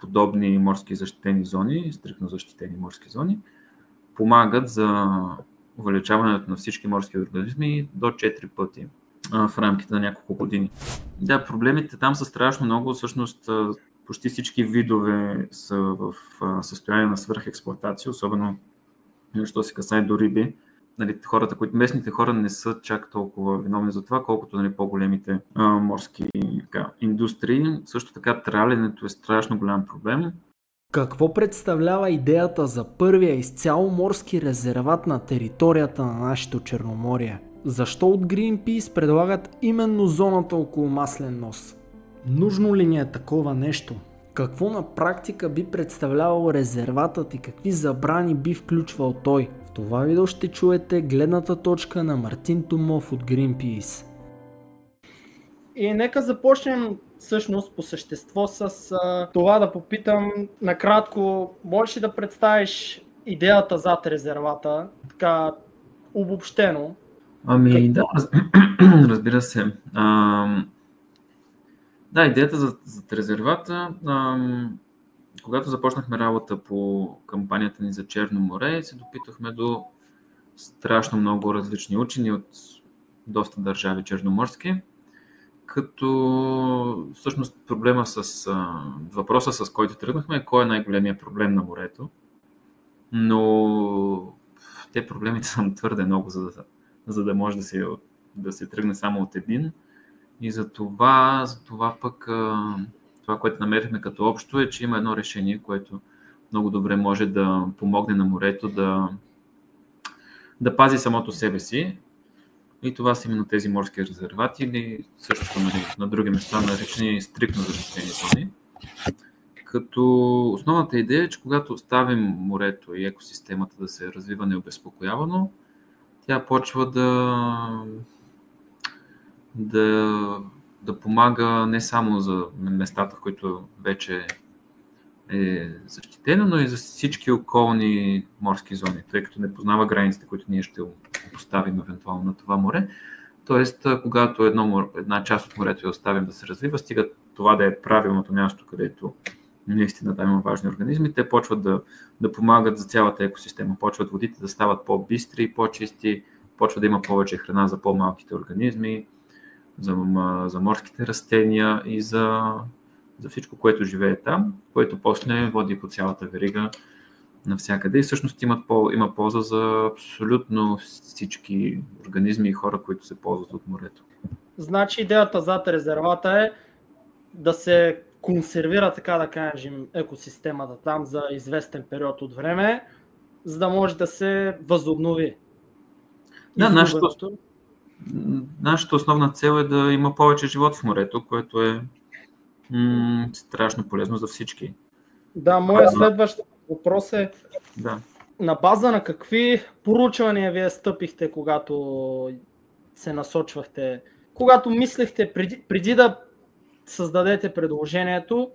подобни морски защитени зони, стрикно защитени морски зони, помагат за увеличаването на всички морски организми до 4 пъти в рамките на няколко години. Да, проблемите там са страшно много. Всъщност почти всички видове са в състояние на свръхексплоатация, особено що се касае до риби. Нали, местните хора не са чак толкова виновни за това, колкото нали, по-големите морски индустрии. Също така траленето е страшно голям проблем. Какво представлява идеята за първия изцяло морски резерват на територията на нашето Черноморие? Защо от Greenpeace предлагат именно зоната около Маслен нос? Нужно ли ни е такова нещо? Какво на практика би представлявал резерватът и какви забрани би включвал той? В това видео ще чуете гледната точка на Мартин Томов от Greenpeace. И нека започнем всъщност по същество с това да попитам накратко, можеш ли да представиш идеята зад резервата, така обобщено? Ами да, разбира се. Да, идеята за резервата, когато започнахме работа по кампанията ни за Черно море, се допитахме до страшно много различни учени от доста държави черноморски, като всъщност въпроса с който тръгнахме е кой е най-големият проблем на морето, но те проблемите са твърде много, за да може да се тръгне само от един. И за това пък това, което намерихме като общо е, че има едно решение, което много добре може да помогне на морето да пази самото себе си. И това са именно тези морски резервати или също на други места наречени стриктно защитени зони. Като основната идея е, че когато оставим морето и екосистемата да се развива необезпокоявано, тя почва да помага не само за местата, в които вече е защитено, но и за всички околни морски зони, тъй като не познава границите, които ние ще поставим евентуално на това море. Тоест, когато една част от морето я оставим да се развива, стига това да е правилното място, където наистина да има важни организми, те почват да помагат за цялата екосистема. Почват водите да стават по-бистри и по-чисти, почва да има повече храна за по-малките организми, за морските растения и за всичко, което живее там, което после води по цялата верига навсякъде. И всъщност има полза за абсолютно всички организми и хора, които се ползват от морето. Значи идеята зад резервата е да се консервира, така да кажем, екосистемата там за известен период от време, за да може да се възобнови. Да, нашата основна цел е да има повече живот в морето, което е страшно полезно за всички. Да, моят следващ въпрос е на база на какви проучвания вие стъпихте, когато се насочвахте, когато мислехте преди да създадете предложението,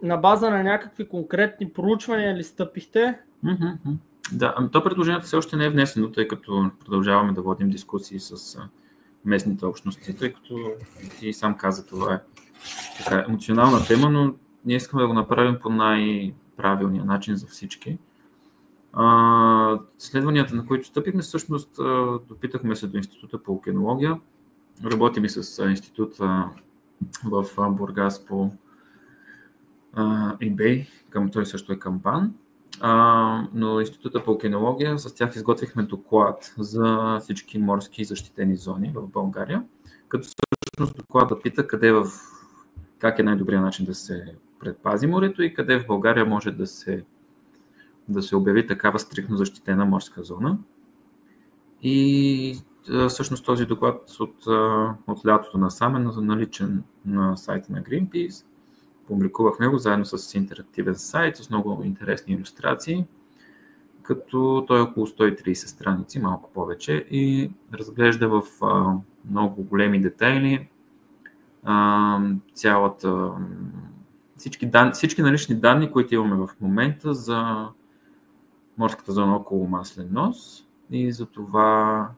на база на някакви конкретни проучвания ли стъпихте? Да, то предложението все още не е внесено, тъй като продължаваме да водим дискусии с местните общности, тъй като ти сам каза, това е така емоционална тема, но ние искаме да го направим по най-правилния начин за всички. Следванията, на които стъпихме, всъщност допитахме се до Института по океанология. Работим и с института в Бургас по eBay, той също е кампан. Но Института по океанология, с тях изготвихме доклад за всички морски защитени зони в България, като всъщност доклада пита как е най-добрият начин да се предпази морето и къде в България може да се обяви такава стриктно защитена морска зона. И всъщност този доклад от лятото насам е наличен на сайта на Greenpeace. Публикувахме го заедно с интерактивен сайт с много интересни илюстрации, като той е около 130 страници, малко повече, и разглежда в много големи детайли всички налични данни, които имаме в момента за морската зона около Маслен нос и за това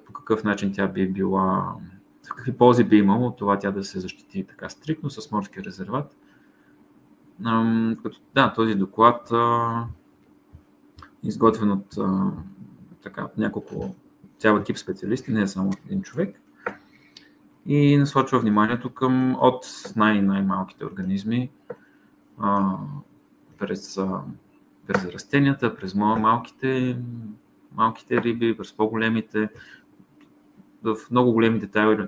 по какъв начин тя би била, какви ползи би имало от това тя да се защити така стриктно с морски резерват Този доклад изготвен от няколко цял екип специалисти, не е само един човек, и насочва вниманието от най-малките организми, през растенията, през малките риби, през по-големите. В много големи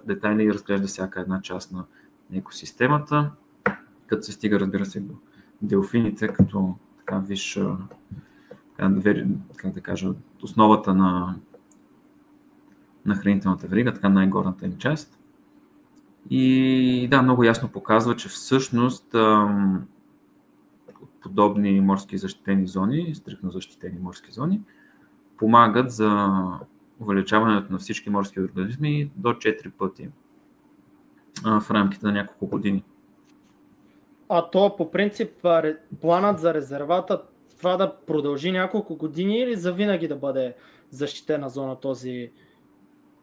детайли разглежда всяка една част на екосистемата, като се стига, разбира се, до делфините, като виж, основата на хранителната верига, най-горната им част. И много ясно показва, че всъщност подобни морски защитени зони, стриктно защитени морски зони, помагат за увеличаването на всички морски организми до 4 пъти в рамките на няколко години. А то по принцип планът за резервата, това да продължи няколко години или завинаги да бъде защитена зона този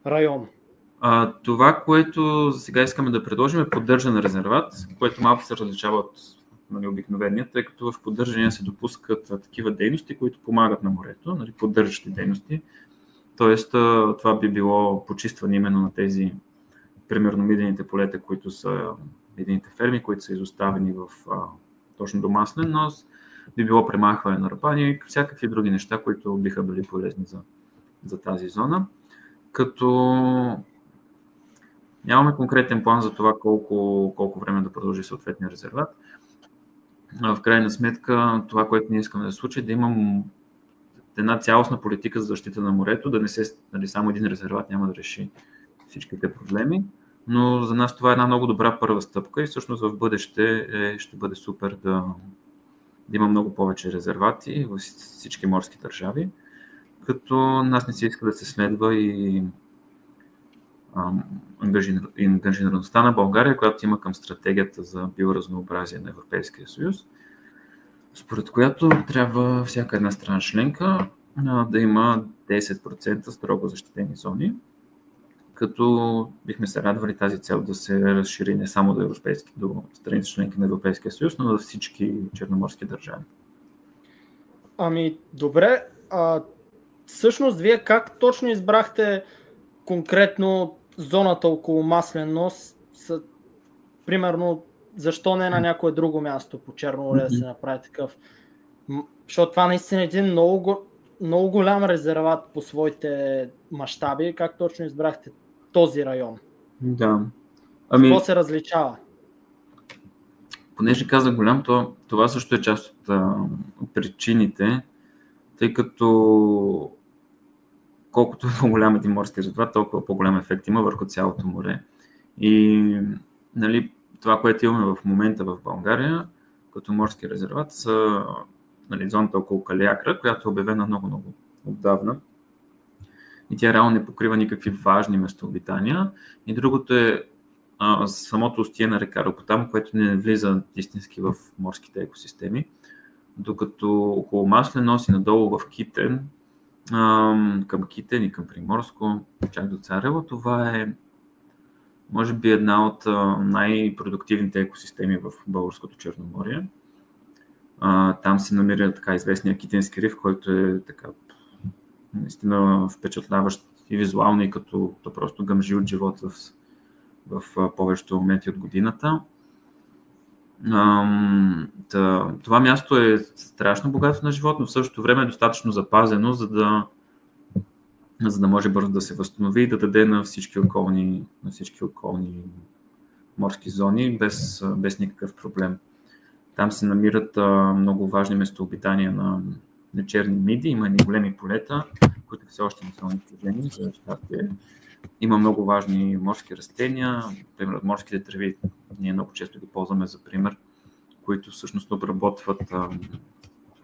район? Това, което сега искаме да предложим, е поддържан резерват, което малко се различава от обикновения, тъй като в поддържания се допускат такива дейности, които помагат на морето, поддържащи дейности. Тоест, това би било почистване именно на тези, примерно, мидените полета, които са мидените ферми, които са изоставени точно до маслен нос, би било премахване на рапани и всякакви други неща, които биха били полезни за тази зона. Като нямаме конкретен план за това колко време да продължи съответния резерват. В крайна сметка, това, което ние искаме да се случи, е да имам една цялостна политика за защита на морето, да не се, само един резерват няма да реши всичките проблеми, но за нас това е една много добра първа стъпка и всъщност в бъдеще ще бъде супер да има много повече резервати във всички морски държави, като нас не се иска да се следва и ангажираността на България, която има към стратегията за биоразнообразие на Европейския съюз, според която трябва всяка една страна членка да има 10% строго защитени зони, като бихме се радвали тази цел да се разшири не само до страните членки на Европейския съюз, но до всички черноморски държави. Добре, всъщност вие как точно избрахте конкретно зоната около Маслен нос? Примерно, защо не на някое друго място по Черно море да се направи такъв? Защото това наистина е един много голям резерват по своите мащаби. Как точно избрахте този район? Да. Какво се различава? Понеже казах голям, това също е част от причините, тъй като колкото е по-голям един морски резерват, толкова по-голям ефект има върху цялото море. И това, което имаме в момента в България, като морски резерват, са зоната около Калиакра, която е обявена много отдавна. И тя реално не покрива никакви важни местообитания. И другото е самото устие на река Ропотам, което не влиза истински в морските екосистеми. Докато около Маслен нос и надолу в Китен, към Китен и към Приморско, чак до Царево, това е може би една от най-продуктивните екосистеми в българското Черноморие. Там се намира така известния Китенски риф, който е така наистина впечатляващ и визуално, и като просто гъмжи от живот в повечето моменти от годината. Това място е страшно богато на живот, но в същото време е достатъчно запазено, за да може бързо да се възстанови и да даде на всички околни морски зони без никакъв проблем. Там се намират много важни местообитания на черни миди, има и големи полета, които все още не са унищожени, за щастие. Има много важни морски растения, например морските треви, ние много често ги ползваме за пример, които всъщност обработват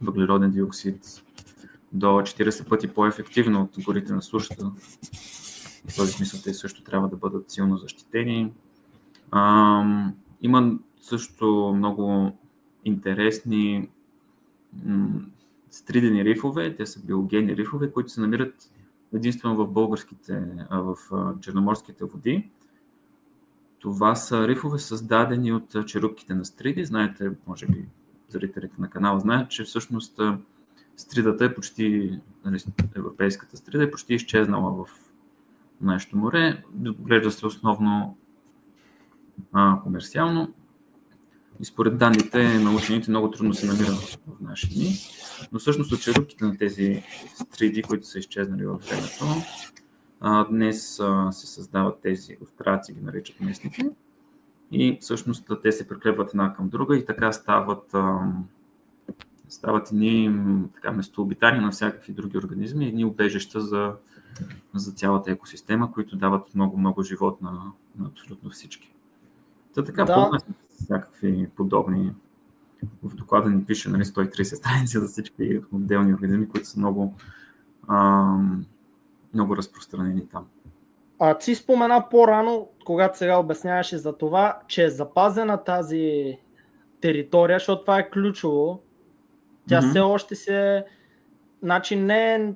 въглероден диоксид до 40 пъти по-ефективно от горите на сушата. В този смисъл те също трябва да бъдат силно защитени. Има също много интересни стридени рифове, те са биогенни рифове, които се намират единствено в черноморските води. Това са рифове създадени от черупките на стриди. Знаете, може би, зрителите на канала знаят, че всъщност стридата е почти, европейската стрида е почти изчезнала в нашето море. Глежда се основно комерциално и според данните на учените много трудно се намира в наши дни. Но всъщност от черупките на тези стриди, които са изчезнали във времето, днес се създават тези остраци, ги наричат местните, и всъщност те се прикрепват една към друга и така стават едни местообитания на всякакви други организми, едни убежища за цялата екосистема, които дават много живот на абсолютно всички. Така пълна всякакви подобни. В доклада ни пише 130 страници за всички отделни организми, които са много разпространени там. Ти спомена по-рано, когато сега обясняваше за това, че е запазена тази територия, защото това е ключово. Тя все още значи не е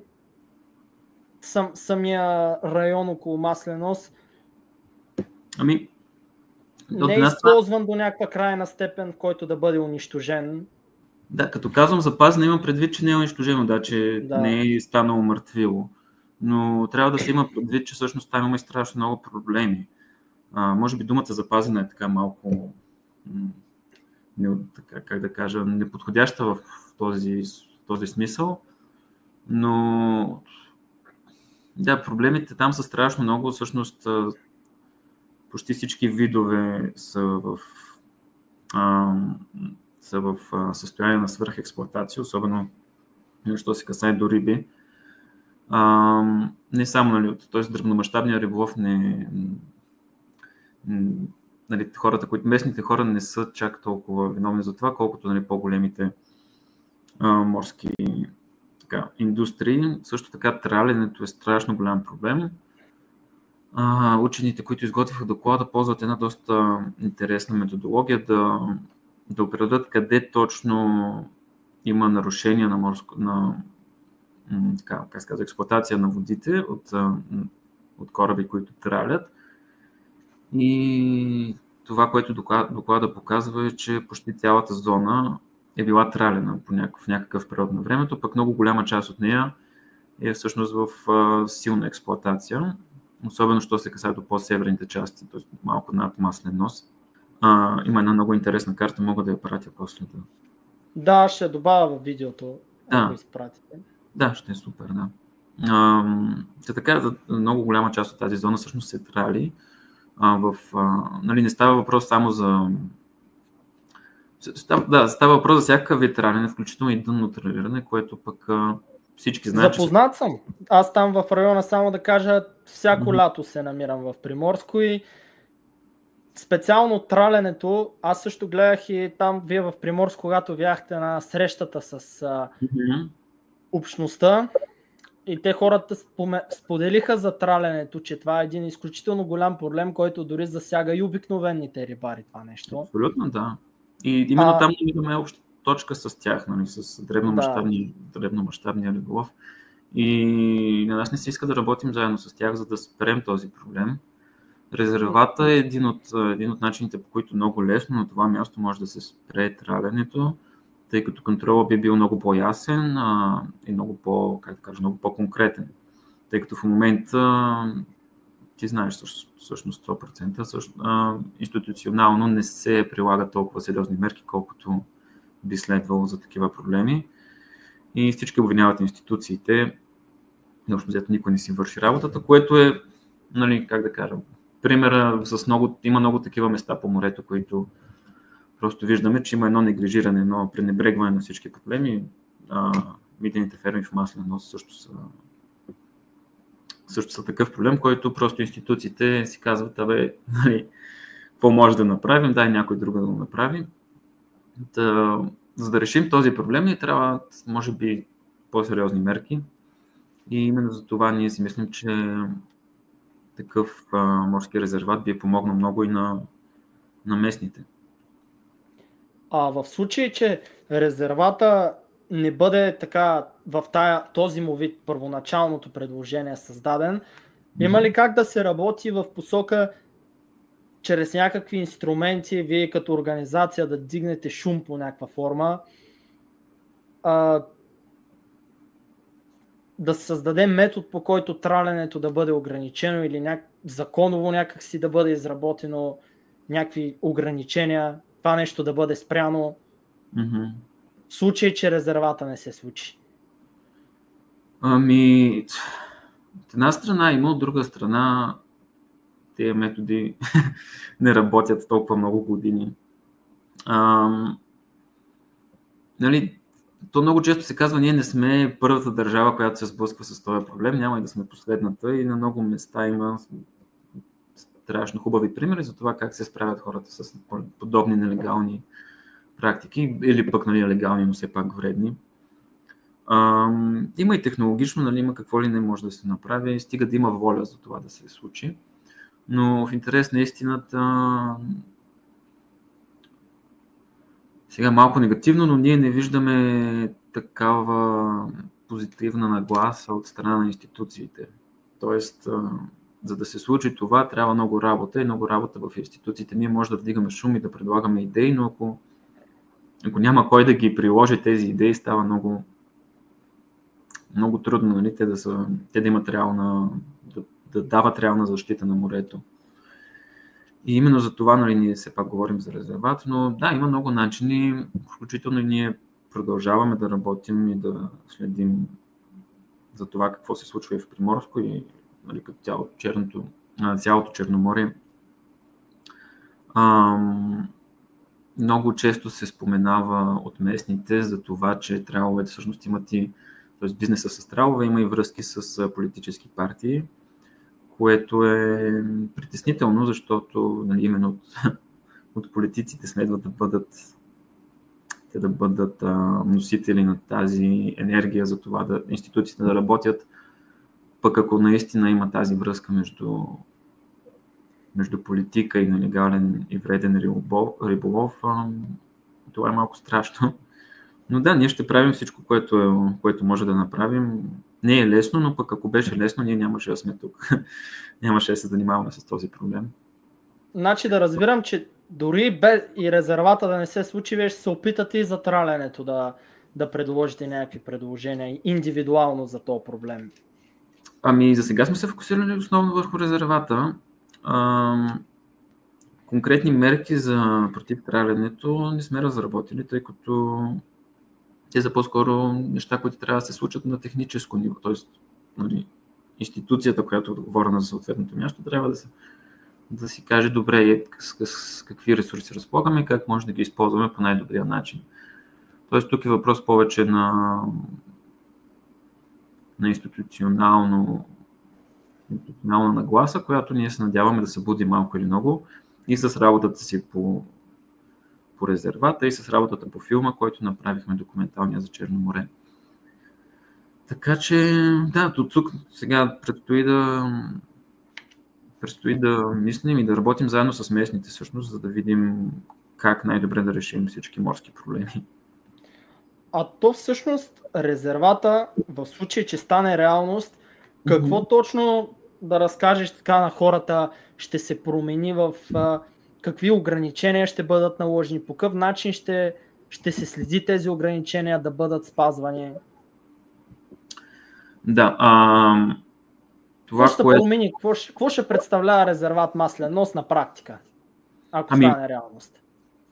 самия район около Маслен-ос. Не е използван до някаква крайна степен, в който да бъде унищожен. Да, като казвам запазена, имам предвид, че не е унищожено, че не е станало мъртвило. Но трябва да се има предвид, че всъщност там има и страшно много проблеми. Може би думата запазена е така малко, неподходяща в този смисъл, но проблемите там са страшно много. Всъщност почти всички видове са в състояние на свръхексплоатация, особено що се касае до риби. Не само, т.е. дребномащабният риболов местните хора не са чак толкова виновни за това, колкото по-големите морски индустрии. Също така траленето е страшно голям проблем. Учените, които изготвиха доклада, ползват една доста интересна методология да определят къде точно има нарушения на експлоатация на водите от кораби, които тралят. И това, което доклада показва, е, че почти цялата зона е била тралена в някакъв период на времето, пък много голяма част от нея е всъщност в силна експлоатация, особено що се касае до по-северните части, т.е. малко над Маслен-ос. Има една много интересна карта, мога да я пратя после. Да, ще добавя в видеото, ако изпратите. Да, ще е супер, да. Така, много голяма част от тази зона всъщност се трали. Не става въпрос само за... Става въпрос за всякакъв вид тралене, включително и дънно тралиране, което пък всички знаят. Запознат съм. Аз там в района, само да кажа, всяко лято се намирам в Приморско и специално траленето, аз също гледах и там вие в Приморско, когато бяхте на срещата с общността и те хората споделиха за траленето, че това е един изключително голям проблем, който дори засяга и обикновените рибари това нещо. Абсолютно, да. И именно там имаме обща точка с тях, с дребномащабния риболов. И на нас не се иска да работим заедно с тях, за да спрем този проблем. Резервата е един от начините, по които много лесно на това място може да се спре траленето, тъй като контролът би бил много по-ясен и много по-конкретен. Тъй като в момента, ти знаеш всъщност 100%, институционално не се прилагат толкова сериозни мерки, колкото би следвало за такива проблеми. И всички обвиняват институциите, общо взето никой не си върши работата, което е, примера има много такива места по морето, които просто виждаме, че има едно неглижиране, едно пренебрегване на всички проблеми. Мидените ферми в Маслен-ос също са такъв проблем, който просто институциите си казват, какво може да направим, дай някой друг да го направи. За да решим този проблем, ни трябва, може би, по-сериозни мерки. И именно за това ние си мислим, че такъв морски резерват би помогнал много и на местните. В случай, че резервата не бъде така в този му вид, първоначалното предложение създаден, има ли как да се работи в посока чрез някакви инструменти, вие като организация да дигнете шум по някаква форма, да създаде метод, по който траленето да бъде ограничено или законово някакси да бъде изработено някакви ограничения, това нещо да бъде спряно, в случай, че резервата не се случи. Ами, от една страна има, от друга страна тези методи не работят толкова много години. Нали, то много често се казва, ние не сме първата държава, която се сблъсква с този проблем, няма и да сме последната, и на много места има страшно хубави примери за това как се справят хората с подобни нелегални практики, или пък легални, но все пак вредни. Има и технологично, нали, има какво ли не може да се направи, стига да има воля за това да се случи. Но в интерес на истината, сега малко негативно, но ние не виждаме такава позитивна нагласа от страна на институциите. Тоест, за да се случи това, трябва много работа и много работа в институциите. Ние може да вдигаме шум и да предлагаме идеи, но ако няма кой да ги приложи тези идеи, става много, много трудно, нали, те да имат да дават реална защита на морето. И именно за това, нали, ние все пак говорим за резерват, но да, има много начини, включително и ние продължаваме да работим и да следим за това какво се случва и в Приморско и, нали, като цялото Черноморие. Много често се споменава от местните за това, че траловете всъщност имат т.е. бизнеса с тралове има и връзки с политически партии, което е притеснително, защото, нали, именно от политиците следва да бъдат носители на тази енергия за това институциите да работят, пък ако наистина има тази връзка между политика и нелегален и вреден риболов, това е малко страшно. Но да, ние ще правим всичко, което може да направим. Не е лесно, но пък ако беше лесно, ние нямаше да сме тук. Нямаше да се занимаваме с този проблем. Значи да разбирам, че дори без и резервата да не се случи, вие ще се опитате и за траленето да предложите някакви предложения индивидуално за този проблем. Ами за сега сме се фокусирали основно върху резервата. Конкретни мерки против траленето не сме разработили, тъй като те са по-скоро неща, които трябва да се случат на техническо ниво. Тоест, нали, институцията, която е отговорна за съответното място, трябва да си каже добре с какви ресурси разполагаме и как може да ги използваме по най-добрия начин. Тоест, тук е въпрос повече на институционална нагласа, която ние се надяваме да събуди малко или много и с работата си по резервата и с работата по филма, който направихме документалния за Черно море. Така че, да, тук сега предстои да мислим и да работим заедно с местните всъщност, за да видим как най-добре да решим всички морски проблеми. А то всъщност резервата, в случай, че стане реалност, какво точно да разкажеш така на хората ще се промени в какви ограничения ще бъдат наложени, по какъв начин ще се следи тези ограничения да бъдат спазвани? Да, това ще промени? Какво ще представлява резерват Маслен нос на практика, ако стане реалност?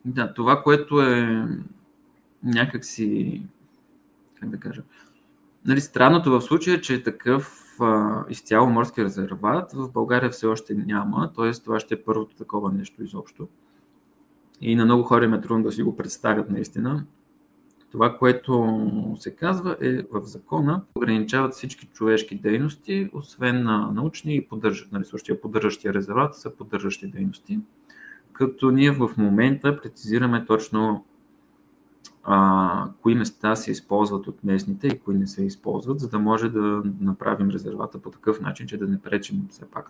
Да, това, което е някакси, как да кажа, нали, странното в случая, че такъв изцяло морски резерват в България все още няма, т.е. това ще е първото такова нещо изобщо. И на много хора им е трудно да си го представят наистина. Това, което се казва е в закона, ограничават всички човешки дейности, освен на научни и поддържащия резерват са поддържащи дейности. Като ние в момента прецизираме точно кои места се използват от местните и кои не се използват, за да може да направим резервата по такъв начин, че да не пречим все пак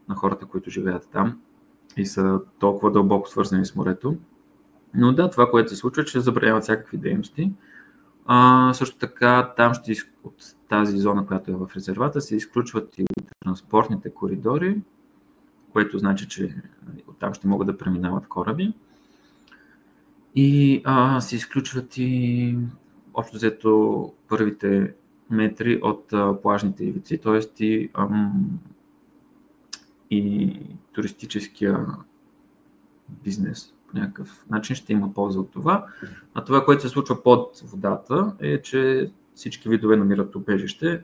на хората, които живеят там и са толкова дълбоко свързани с морето. Но да, това, което се случва, че забраняват всякакви дейности. Също така, там от тази зона, която е в резервата, се изключват и транспортните коридори което значи, че оттам ще могат да преминават кораби. И се изключват и общо взето първите метри от плажните ивици, т.е. и туристическия бизнес по някакъв начин ще има полза от това. А това, което се случва под водата, е, че всички видове намират убежище.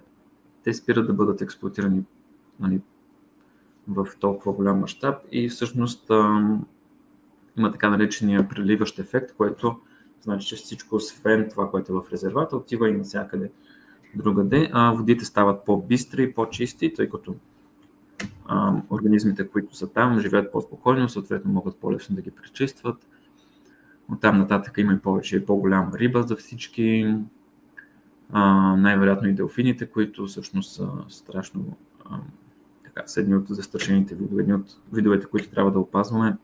Те спират да бъдат експлоатирани, нали, в толкова голям мащаб и всъщност има така наречения преливащ ефект, което значи, че всичко, освен това, което е в резервата, отива и навсякъде другаде. Водите стават по-бистри, по-чисти, тъй като организмите, които са там, живеят по-спокойно, съответно могат по-лесно да ги пречистват. Оттам нататък има и повече и по-голяма риба за всички. Най-вероятно и делфините, които всъщност са страшно са едни от застрашените видове, едни от видовете, които трябва да опазваме.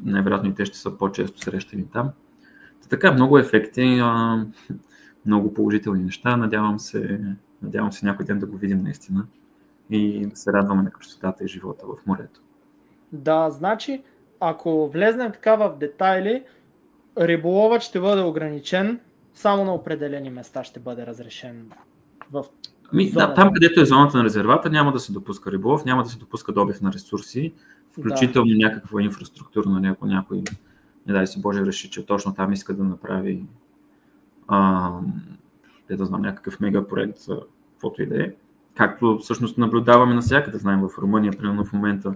Най-вероятно и те ще са по-често срещани там. Така, много ефекти, много положителни неща. Надявам се някой ден да го видим наистина и да се радваме на красотата и живота в морето. Да, значи, ако влезнем така в детайли, риболовът ще бъде ограничен, само на определени места ще бъде разрешен в да, там, където е зоната на резервата, няма да се допуска риболов, няма да се допуска добив на ресурси, включително някаква инфраструктура, някой, не дай си Боже, реши, че точно там иска да направи някакъв мегапроект за каквото и да е. Както всъщност наблюдаваме навсякъде, знаем в Румъния, примерно в момента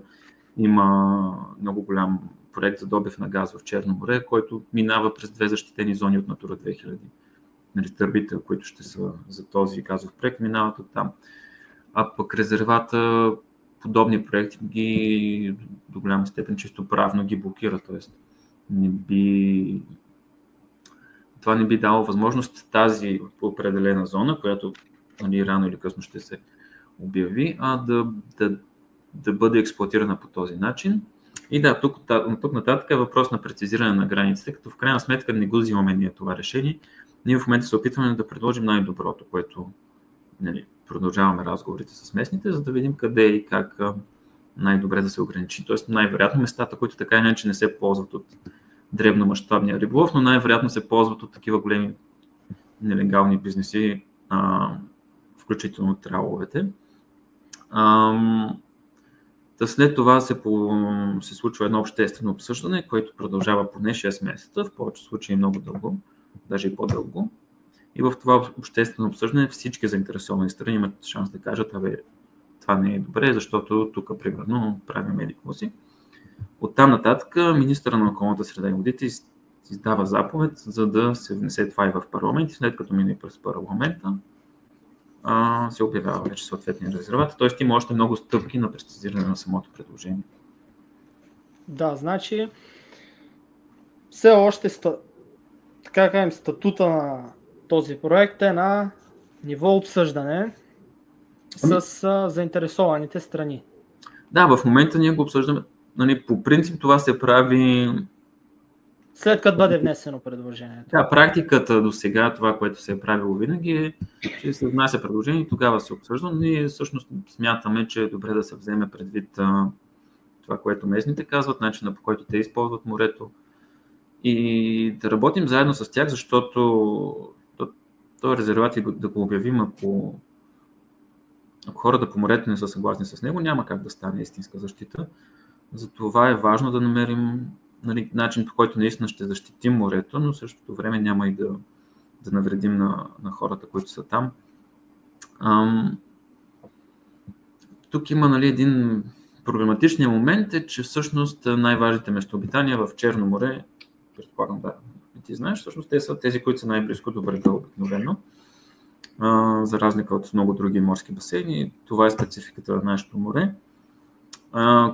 има много голям проект за добив на газ в Черно море, който минава през 2 защитени зони от Натура 2000. Търбите, които ще са за този газов проект, минават от там. А пък резервата, подобни проекти ги до голяма степен чисто правно ги блокира, т.е. това не би дало възможност тази определена зона, която рано или късно ще се обяви, да бъде експлоатирана по този начин. И да, тук нататък е въпрос на прецизиране на границите, като в крайна сметка не го взимаме ние това решение. Ние в момента се опитваме да предложим най-доброто, което продължаваме разговорите с местните, за да видим къде и как най-добре да се ограничи. Тоест най-вероятно местата, които така иначе не се ползват от дребномащабния риболов, но най-вероятно се ползват от такива големи нелегални бизнеси, включително траловете. След това се случва едно обществено обсъждане, което продължава поне 6 месеца, в повече случаи много дълго, даже и по-дълго. И в това обществено обсъждане всички заинтересовани страни имат шанс да кажат, това не е добре, защото тук, примерно, правим медико си. Оттам нататък министъра на околната среда и водите издава заповед, за да се внесе това и в парламент, и след като мине през парламента, се обявява вече съответния резерват. Тоест има още много стъпки на прецизиране на самото предложение. Да, значи все още така кажем, статута на този проект е на ниво обсъждане с заинтересованите страни. Да, в момента ние го обсъждаме. По принцип това се прави след като бъде внесено предложението. Да, практиката до сега, това, което се е правило винаги е, че се внася предложение и тогава се обсъжда. Ние всъщност смятаме, че е добре да се вземе предвид това, което местните казват, начина по който те използват морето и да работим заедно с тях, защото този резерват и да го обявим, ако хората по морето не са съгласни с него, няма как да стане истинска защита. Затова е важно да намерим начин, по който наистина ще защитим морето, но в същото време няма и да навредим на хората, които са там. Тук има един проблематичният момент е, че всъщност най-важните местообитания в Черно море, предполагам, да, ти знаеш, всъщност те са тези, които са най-близко до брега обикновено, за разлика от много други морски басейни. Това е спецификата на нашето море,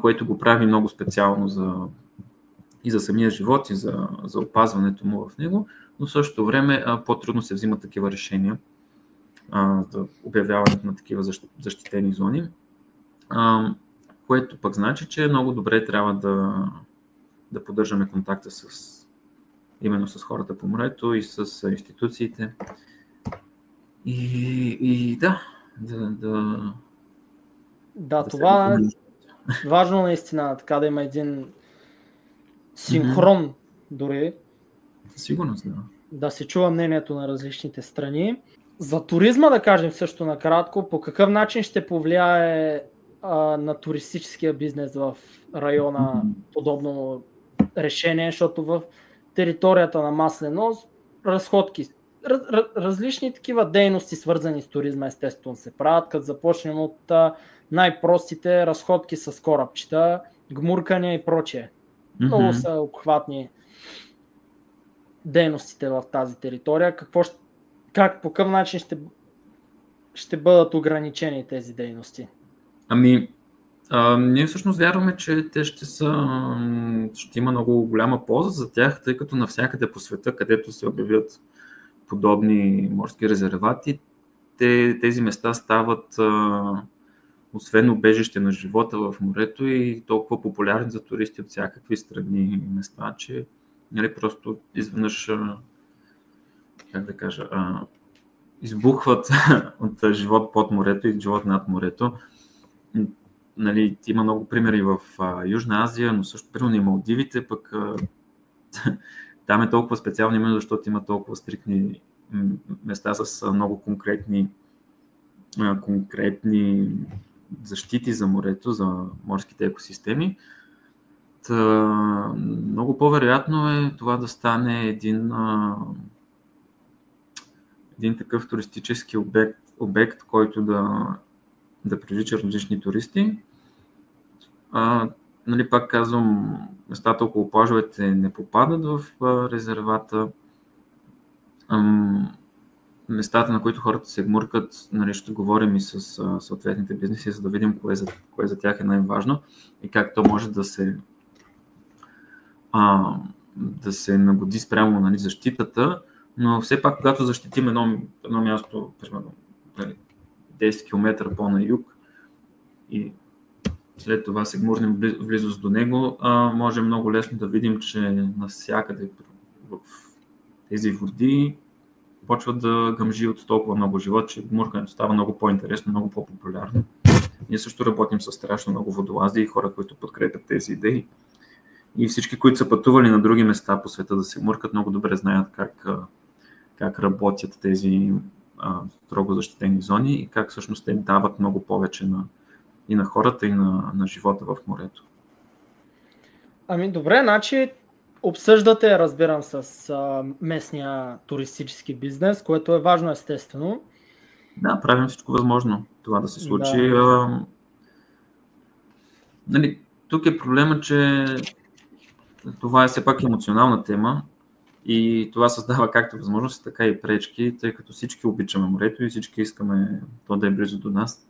което го прави много специално и за самия живот, и за опазването му в него, но в същото време по-трудно се взимат такива решения за обявяването на такива защитени зони, което пък значи, че много добре трябва да поддържаме контакта именно с хората по морето и с институциите. Да, това Важно наистина така да има един синхрон дори. Сигурно, да. Да се чува мнението на различните страни. За туризма да кажем също накратко, по какъв начин ще повлияе на туристическия бизнес в района подобно решение, защото в територията на Маслено разходки, различни такива дейности свързани с туризма естествено се правят, като започнем от най-простите разходки с корабчета, гмуркане и прочее. Много са обхватни дейностите в тази територия. По какъв начин ще бъдат ограничени тези дейности? Ние всъщност вярваме, че те ще има много голяма полза за тях, тъй като навсякъде по света, където се обявят подобни морски резервати, тези места стават освен убежище на живота в морето и толкова популярни за туристи от всякакви страни и места, че просто изведнъж, избухват от живот под морето и живот над морето. Има много примери в Южна Азия, но също примерно и Малдивите, пък там е толкова специално, именно защото има толкова стриктни места с много конкретни защити за морето, за морските екосистеми. Много по-вероятно е това да стане един такъв туристически обект, който да привлича различни туристи. Пак казвам, местата около плажовете не попадат в резервата. Местата, на които хората се гмуркат, ще говорим и с съответните бизнеси, за да видим кое за тях е най-важно и как то може да се нагоди спрямо защитата, но все пак, когато защитим едно място, примерно 10 км по-на юг и след това се гмурнем в близост до него, може много лесно да видим, че навсякъде в тези води почват да гъмжи от толкова много живот, че гмуркането става много по-интересно, много по-популярно. Ние също работим с страшно много водолази и хора, които подкрепят тези идеи. И всички, които са пътували на други места по света да се гмуркат, много добре знаят как работят тези строго защитени зони и как всъщност те дават много повече и на хората, и на живота в морето. Добре, значи обсъждате, разбирам, с местния туристически бизнес, което е важно естествено. Да, правим всичко възможно това да се случи. Да. Тук е проблема, че това е все пак емоционална тема и това създава както възможности, така и пречки, тъй като всички обичаме морето и всички искаме то да е близо до нас,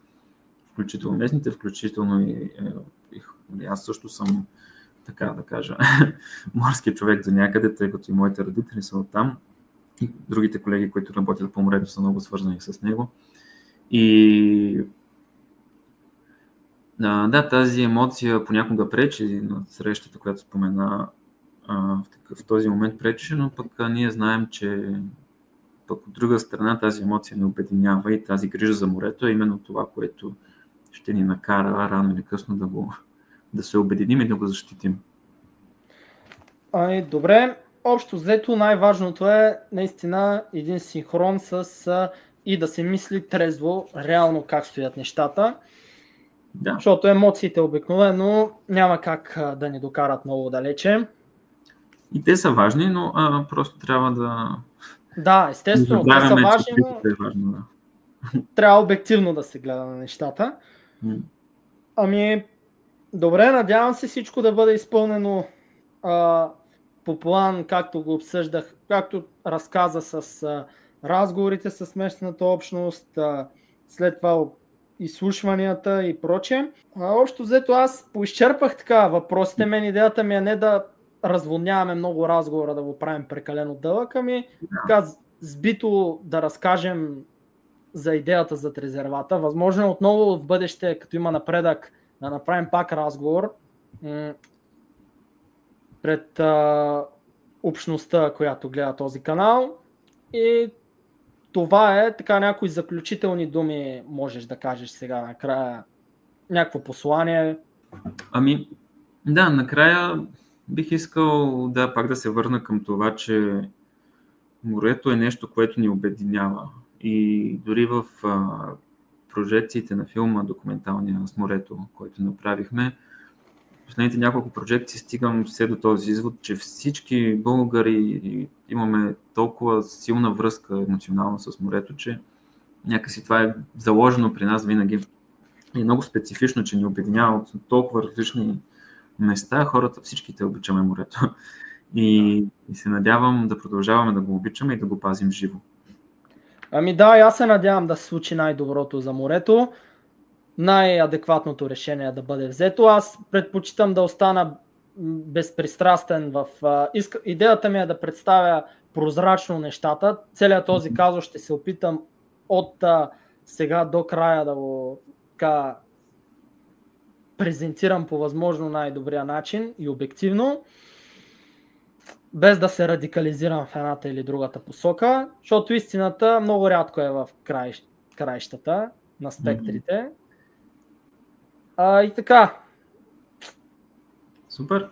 включително местните, включително и аз също съм, така да кажа, морски човек до някъде, тъй като и моите родители са оттам и другите колеги, които работят по морето, са много свързани с него. И да, тази емоция понякога пречи на срещата, която спомена, в този момент пречи, но пък ние знаем, че пък от друга страна тази емоция не обединява и тази грижа за морето е именно това, което ще ни накара рано или късно да се обединим и да го защитим. Добре, общо взето най-важното е наистина един синхрон и да се мисли трезво, реално как стоят нещата. Да. Защото емоциите обикновено няма как да ни докарат много далече. И те са важни, но просто трябва да... Да, естествено, те са важни, но е важно, да. Трябва обективно да се гледа на нещата. Добре, надявам се всичко да бъде изпълнено по план, както го обсъждах, както разказа с разговорите с местната общност, след това изслушванията и прочее. Общо взето аз поизчерпах така въпросите. Мен идеята ми е не да разводняваме много разговора, да го правим прекалено дълъг, така сбито да разкажем за идеята зад резервата. Възможно е отново в бъдеще, като има напредък, да направим пак разговор пред общността, която гледа този канал. И това е така, някои заключителни думи можеш да кажеш сега накрая, някакво послание. Ами, да, накрая бих искал пак да се върна към това, че морето е нещо, което ни обединява. И дори в прожекциите на филма документалния с морето, който направихме, последните няколко прожекции стигам все до този извод, че всички българи имаме толкова силна връзка емоционална с морето, че някакси това е заложено при нас винаги. И е много специфично, че ни обединява от толкова различни места. Хората, всичките обичаме морето. И се надявам да продължаваме да го обичаме и да го пазим живо. Ами да, аз се надявам да се случи най-доброто за морето. Най-адекватното решение да бъде взето. Аз предпочитам да остана безпристрастен в... Идеята ми е да представя прозрачно нещата. Целият този казус ще се опитам от сега до края да го презентирам по възможно най-добрия начин и обективно, без да се радикализирам в едната или другата посока, защото истината много рядко е в краищата на спектрите. И така. Супер!